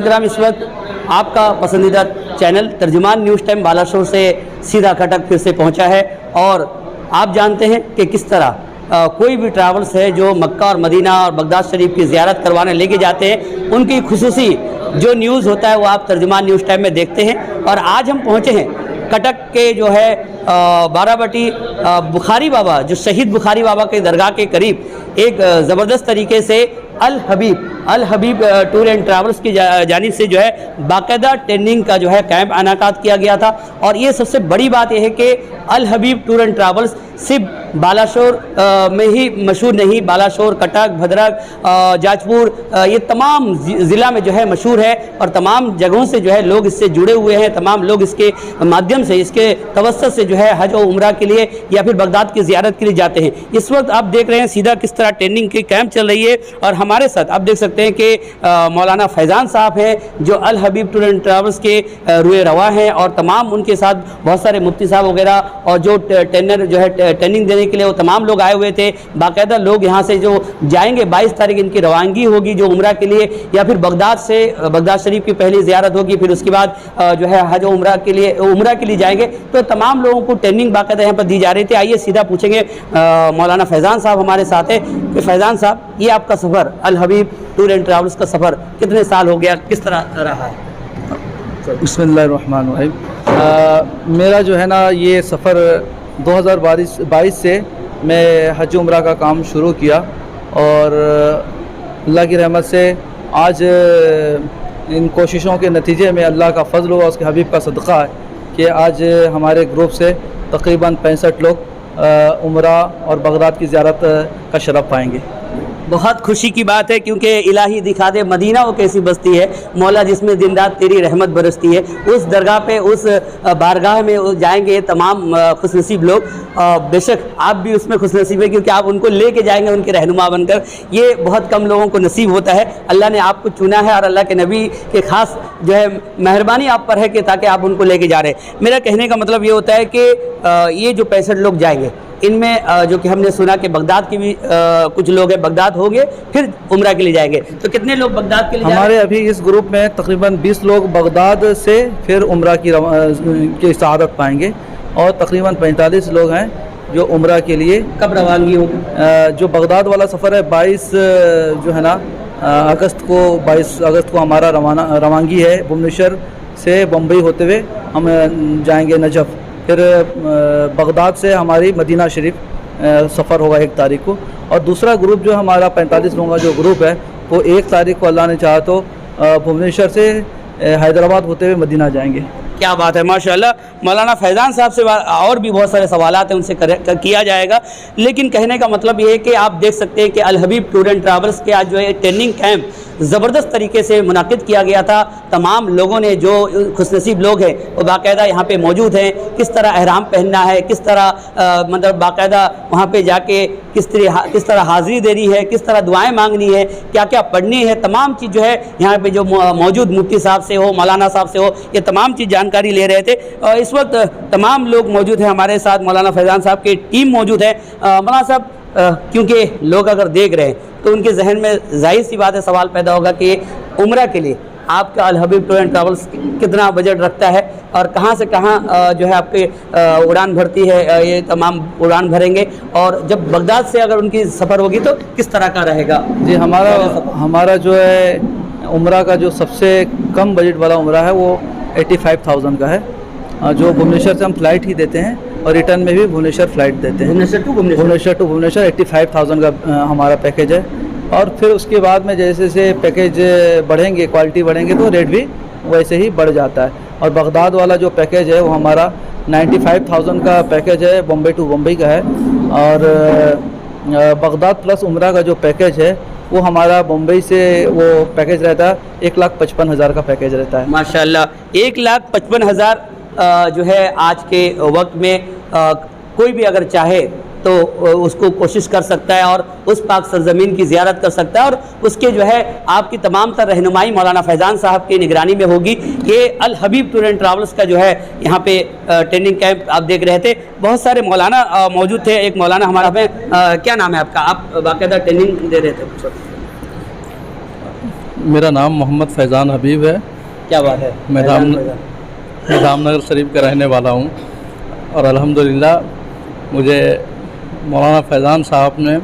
नाज़रीन करام, इस वक्त आपका पसंदीदा चैनल तर्जुमान न्यूज़ टाइम बालाशोर से सीधा कटक फिर से पहुंचा है। और आप जानते हैं कि किस तरह कोई भी ट्रैवल्स है जो मक्का और मदीना और बगदाद शरीफ की ज़ियारत करवाने लेके जाते हैं, उनकी खुसूसी जो न्यूज़ होता है वो आप तर्जुमान न्यूज़ टाइम में देखते हैं। और आज हम पहुँचे हैं कटक के जो है बाराबटी बुखारी बाबा, जो शहीद बुखारी बाबा के दरगाह के करीब एक ज़बरदस्त तरीके से अल हबीब टूर एंड ट्रैवल्स की जानिब से जो है बाकायदा ट्रेनिंग का जो है कैंप इनेकाद किया गया था। और ये सबसे बड़ी बात यह है कि अल हबीब टूर एंड ट्रैवल्स सिर्फ बालाशोर में ही मशहूर नहीं, बालाशोर, कटक, भद्रक, जाजपुर, ये तमाम ज़िला में जो है मशहूर है। और तमाम जगहों से जो है लोग इससे जुड़े हुए हैं, तमाम लोग इसके माध्यम से, इसके तवस्सुत से जो है हज और उम्रा के लिए या फिर बगदाद की ज़ियारत के लिए जाते हैं। इस वक्त आप देख रहे हैं सीधा किस तरह ट्रेनिंग की कैंप चल रही है। और हमारे साथ आप देख सकते हैं कि मौलाना फैज़ान साहब हैं जो अल हबीब टूर एंड ट्रैवल्स के रुए रवा हैं, और तमाम उनके साथ बहुत सारे मुफ्ती साहब वगैरह और जो ट्रेनर जो है ट्रेनिंग देने के लिए वो तमाम लोग आए हुए थे। बाकायदा लोग यहाँ से जो जाएंगे 22 तारीख इनकी रवानगी होगी जो उम्रा के लिए, या फिर बगदाद से बगदाद शरीफ की पहली ज़ियारत होगी, फिर उसके बाद जो है हज उम्रा के लिए जाएंगे। तो तमाम लोगों को ट्रेनिंग बाकायदा यहाँ पर दी जा रही थी। आइए सीधा पूछेंगे मौलाना फैज़ान साहब हमारे साथ है कि फैज़ान साहब, ये आपका सफ़र अल हबीब टूर एंड ट्रैवल्स का सफ़र कितने साल हो गया, किस तरह रहा है? बिस्मिल्लाहिर्रहमानिर्रहीम। मेरा जो है ना ये सफ़र 2022 से मैं हज उम्रा का काम शुरू किया, और अल्लाह की रहमत से आज इन कोशिशों के नतीजे में अल्लाह का फ़ज़ल हुआ, उसके हबीब का सदक़ा है कि आज हमारे ग्रुप से तकरीबन 65 लोग उम्रा और बगदाद की ज़ियारत का शरफ़ पाएंगे। बहुत खुशी की बात है, क्योंकि इलाही दिखा दे मदीना वो कैसी बस्ती है, मौला जिसमें दिन रात तेरी रहमत बरसती है। उस दरगाह पे, उस बारगाह में जाएंगे तमाम खुशनसीब लोग। बेशक आप भी उसमें खुशनसीब है, क्योंकि आप उनको लेके जाएंगे उनके रहनुमा बनकर। ये बहुत कम लोगों को नसीब होता है। अल्लाह ने आपको चुना है और अल्लाह के नबी के ख़ास जो है मेहरबानी आप पर है कि ताकि आप उनको लेके जा रहे हैं। मेरा कहने का मतलब ये होता है कि ये जो 65 लोग जाएंगे, इनमें जो कि हमने सुना कि बगदाद के भी कुछ लोग हैं, बगदाद हो गए फिर उम्रा के लिए जाएंगे, तो कितने लोग बगदाद के लिए हमारे अभी इस ग्रुप में तकरीबन 20 लोग बगदाद से फिर उम्रा की सआदत पाएंगे, और तकरीबन 45 लोग हैं जो उम्रा के लिए कब रवानगी होगी? जो बगदाद वाला सफ़र है 22 जो है ना अगस्त को हमारा रवानगी है। भुवनेश्वर से बम्बई होते हुए हम जाएंगे नजफ़, फिर बगदाद से हमारी मदीना शरीफ सफ़र होगा 1 तारीख को। और दूसरा ग्रुप जो हमारा 45 लोगों का जो ग्रुप है वो 1 तारीख को अल्लाह ने चाहा तो भुवनेश्वर से हैदराबाद होते हुए मदीना जाएंगे। क्या बात है, माशाल्लाह। मौलाना फैज़ान साहब से और भी बहुत सारे सवालात हैं, उनसे किया जाएगा, लेकिन कहने का मतलब ये है कि आप देख सकते हैं कि अल हबीब टूर एंड ट्रैवल्स के आज जो है ट्रेनिंग कैंप ज़बरदस्त तरीके से मुनाकिद किया गया था। तमाम लोगों ने, जो खुशनसीब लोग हैं वो बाकायदा यहाँ पे मौजूद हैं, किस तरह एहराम पहनना है, किस तरह मतलब बाकायदा वहाँ पे जाके किस तरह हाज़िरी देनी है, किस तरह दुआएं मांगनी है, क्या क्या पढ़नी है, तमाम चीज़ जो है यहाँ पे जो मौजूद मुफ्ती साहब से हो, मौलाना साहब से हो, ये तमाम चीज़ जानकारी ले रहे थे। इस वक्त तमाम लोग मौजूद हैं हमारे साथ, मौलाना फैज़ान साहब की टीम मौजूद है। मौलाना साहब, क्योंकि लोग अगर देख रहे हैं तो उनके जहन में जाहिर सी बात है सवाल पैदा होगा कि उम्रा के लिए आपका अल हबीब टूर एंड ट्रैवल्स कितना बजट रखता है, और कहाँ से कहाँ जो है आपके उड़ान भरती है, ये तमाम उड़ान भरेंगे, और जब बगदाद से अगर उनकी सफ़र होगी तो किस तरह का रहेगा? जी, हमारा जो है उम्रा का जो सबसे कम बजट वाला उम्रा है वो 85,000 का है, जो भुवनेश्वर से हम फ़्लाइट ही देते हैं, और रिटर्न में भी भुवनेश्वर फ़्लाइट देते हैं। भुवनेश्वर टू भुवनेश्वर 85,000 का हमारा पैकेज है। और फिर उसके बाद में जैसे जैसे पैकेज बढ़ेंगे, क्वालिटी बढ़ेंगे, तो रेट भी वैसे ही बढ़ जाता है। और बगदाद वाला जो पैकेज है वो हमारा 95,000 का पैकेज है, बम्बई टू बम्बई का है। और बगदाद प्लस उम्रा का जो पैकेज है वो हमारा बम्बई से वो पैकेज रहता है 1,55,000 का पैकेज रहता है। माशाल्लाह, 1,55,000 जो है आज के वक्त में कोई भी अगर चाहे तो उसको कोशिश कर सकता है और उस पाक सरजमीन की ज़ियारत कर सकता है, और उसके जो है आपकी तमाम तर रहनुमाई मौलाना फैज़ान साहब की निगरानी में होगी। ये अल हबीब टूर एंड ट्रैवल्स का जो है यहाँ पे ट्रेनिंग कैंप आप देख रहे थे, बहुत सारे मौलाना मौजूद थे। एक मौलाना हमारा में क्या नाम है आपका? आप बाकायदा ट्रेनिंग दे रहे थे? मेरा नाम मोहम्मद फैज़ान हबीब है। क्या बात है। मैं धामनगर शरीफ का रहने वाला हूँ और अल्हम्दुलिल्लाह मुझे मौलाना फैज़ान साहब ने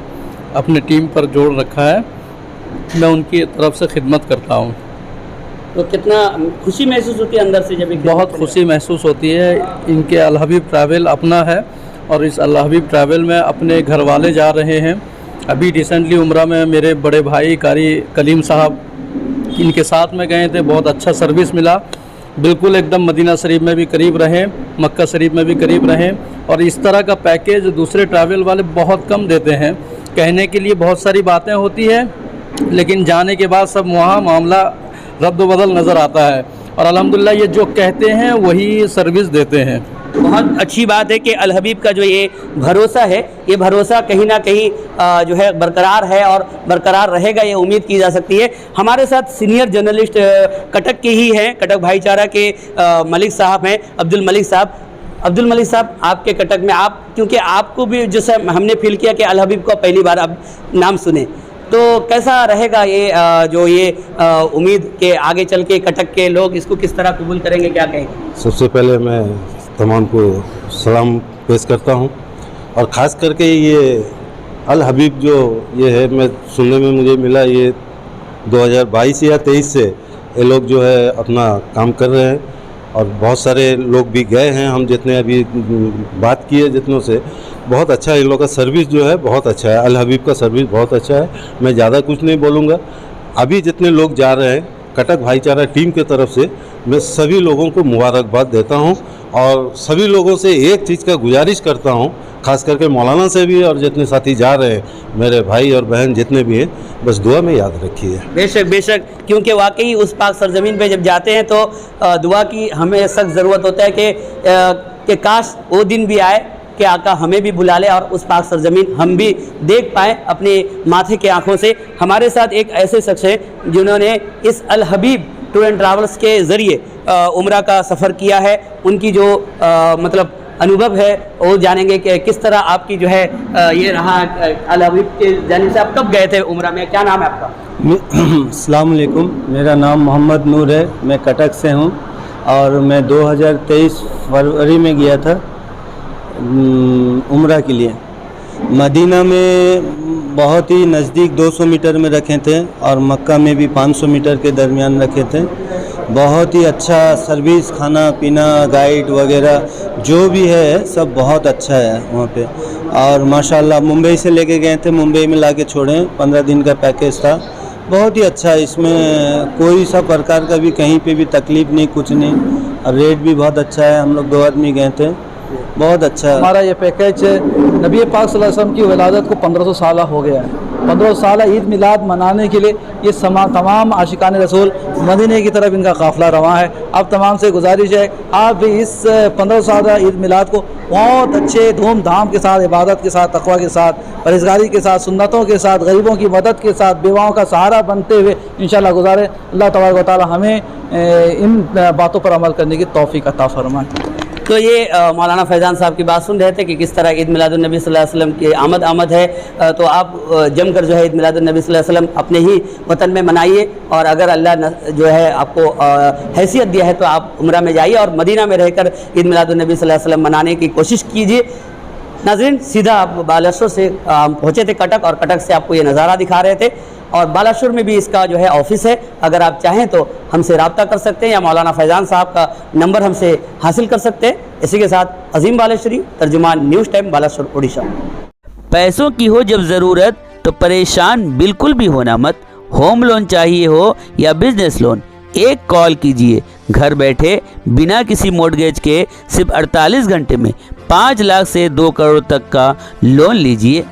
अपनी टीम पर जोड़ रखा है। मैं उनकी तरफ से खिदमत करता हूँ। तो कितना खुशी महसूस होती है अंदर से जब बहुत खुशी महसूस होती है। इनके अल हबीब ट्रैवल अपना है और इस अल हबीब ट्रैवल में अपने घर वाले जा रहे हैं। अभी रिसेंटली उम्रा में मेरे बड़े भाई कारी कलीम साहब इनके साथ में गए थे। बहुत अच्छा सर्विस मिला। बिल्कुल एकदम मदीना शरीफ में भी करीब रहें, मक्का शरीफ में भी करीब रहें। और इस तरह का पैकेज दूसरे ट्रैवल वाले बहुत कम देते हैं। कहने के लिए बहुत सारी बातें होती है, लेकिन जाने के बाद सब वहाँ मामला रद्द बदल नज़र आता है। और अल्हम्दुलिल्लाह ये जो कहते हैं वही सर्विस देते हैं। बहुत अच्छी बात है कि अल हबीब का जो ये भरोसा है, ये भरोसा कहीं ना कहीं जो है बरकरार है और बरकरार रहेगा, ये उम्मीद की जा सकती है। हमारे साथ सीनियर जर्नलिस्ट कटक के ही हैं, कटक भाईचारा के मलिक साहब हैं, अब्दुल मलिक साहब। अब्दुल मलिक साहब, आपके कटक में आप, क्योंकि आपको भी जैसे हमने फील किया कि अल हबीब को पहली बार अब नाम सुने, तो कैसा रहेगा ये जो ये उम्मीद के आगे चल के कटक के लोग इसको किस तरह कबूल करेंगे, क्या कहेंगे? सबसे पहले मैं तमाम को सलाम पेश करता हूं और ख़ास करके ये अल हबीब जो ये है, मैं सुनने में मुझे मिला ये 2022 या 23 से ये लोग जो है अपना काम कर रहे हैं और बहुत सारे लोग भी गए हैं। हम जितने अभी बात किए जितनों से, बहुत अच्छा इन लोग का सर्विस जो है बहुत अच्छा है। अल हबीब का सर्विस बहुत अच्छा है। मैं ज़्यादा कुछ नहीं बोलूँगा। अभी जितने लोग जा रहे हैं कटक भाईचारा टीम के तरफ से मैं सभी लोगों को मुबारकबाद देता हूं और सभी लोगों से एक चीज़ का गुजारिश करता हूं, खास करके मौलाना से भी और जितने साथी जा रहे हैं, मेरे भाई और बहन जितने भी हैं, बस दुआ में याद रखिए। बेशक बेशक, क्योंकि वाकई उस पाक सरजमीन पे जब जाते हैं तो दुआ की हमें सख्त ज़रूरत होता है कि काश वो दिन भी आए कि आका हमें भी बुला ले और उस पाक सरजमीन हम भी देख पाएँ अपने माथे के आँखों से। हमारे साथ एक ऐसे शख्स हैं जिन्होंने इस अल हबीब टूर एंड ट्रैवल्स के ज़रिए उम्रा का सफ़र किया है। उनकी जो मतलब अनुभव है वो जानेंगे कि किस तरह आपकी जो है ये रहा अल हबीब के जाने से। आप कब गए थे उम्रा में, क्या नाम है आपका? अस्सलाम वालेकुम, मेरा नाम मोहम्मद नूर है। मैं कटक से हूँ और मैं 2023 फरवरी में गया था उम्रा के लिए। मदीना में बहुत ही नज़दीक 200 मीटर में रखे थे और मक्का में भी 500 मीटर के दरमियान रखे थे। बहुत ही अच्छा सर्विस, खाना पीना, गाइड वगैरह जो भी है सब बहुत अच्छा है वहाँ पे। और माशाल्लाह मुंबई से लेके गए थे, मुंबई में लाके छोड़े। 15 दिन का पैकेज था, बहुत ही अच्छा है। इसमें कोई सा प्रकार का भी कहीं पे भी तकलीफ़ नहीं, कुछ नहीं। और रेट भी बहुत अच्छा है। हम लोग 2 आदमी गए थे, बहुत अच्छा है। हमारा ये पैकेज नबी पाक सल्लल्लाहु अलैहि वसल्लम की विलादत को 1500 साल हो गया है। 1500 साल ईद मिलाद मनाने के लिए ये तमाम आशिकान रसूल मदीने की तरफ इनका काफ़िला रवां है। अब तमाम से गुजारिश है आप भी इस 1500 साल ईद मिलाद को बहुत अच्छे धूमधाम के साथ, इबादत के साथ, तक़वा के साथ, परहेज़गारी के साथ, सुन्नतों के साथ, गरीबों की मदद के साथ, बेवाओं का सहारा बनते हुए इंशाअल्लाह गुजारे। अल्लाह तबारक व तआला हमें इन बातों पर अमल करने की तौफ़ीक़ अता फ़रमाए। तो ये मौलाना फैज़ान साहब की बात सुन रहे थे कि किस तरह ईद मिलादुन्नबी सल्लल्लाहु अलैहि वसल्लम की आमद है। तो आप जमकर जो है ईद मिलादुन्नबी सल्लल्लाहु अलैहि वसल्लम अपने ही वतन में मनाइए और अगर अल्लाह जो है आपको हैसियत दिया है तो आप उम्रा में जाइए और मदीना में रहकर ईद मिलादुन्नबी सल्लल्लाहु अलैहि वसल्लम मनाने की कोशिश कीजिए। नाज़रीन, सीधा आप बालासुर से पहुँचे थे कटक और कटक से आपको ये नज़ारा दिखा रहे थे और बालासुर में भी इसका जो है ऑफिस है। अगर आप चाहें तो हमसे रब्ता कर सकते हैं या मौलाना फैज़ान साहब का नंबर हमसे हासिल कर सकते हैं। इसी के साथ अजीम बालेश्वरी, तर्जुमान न्यूज़ टाइम, बालासुर, उड़ीसा। पैसों की हो जब ज़रूरत तो परेशान बिल्कुल भी होना मत। होम लोन चाहिए हो या बिजनेस लोन, एक कॉल कीजिए। घर बैठे बिना किसी मॉर्गेज के सिर्फ 48 घंटे में 5 लाख से 2 करोड़ तक का लोन लीजिए।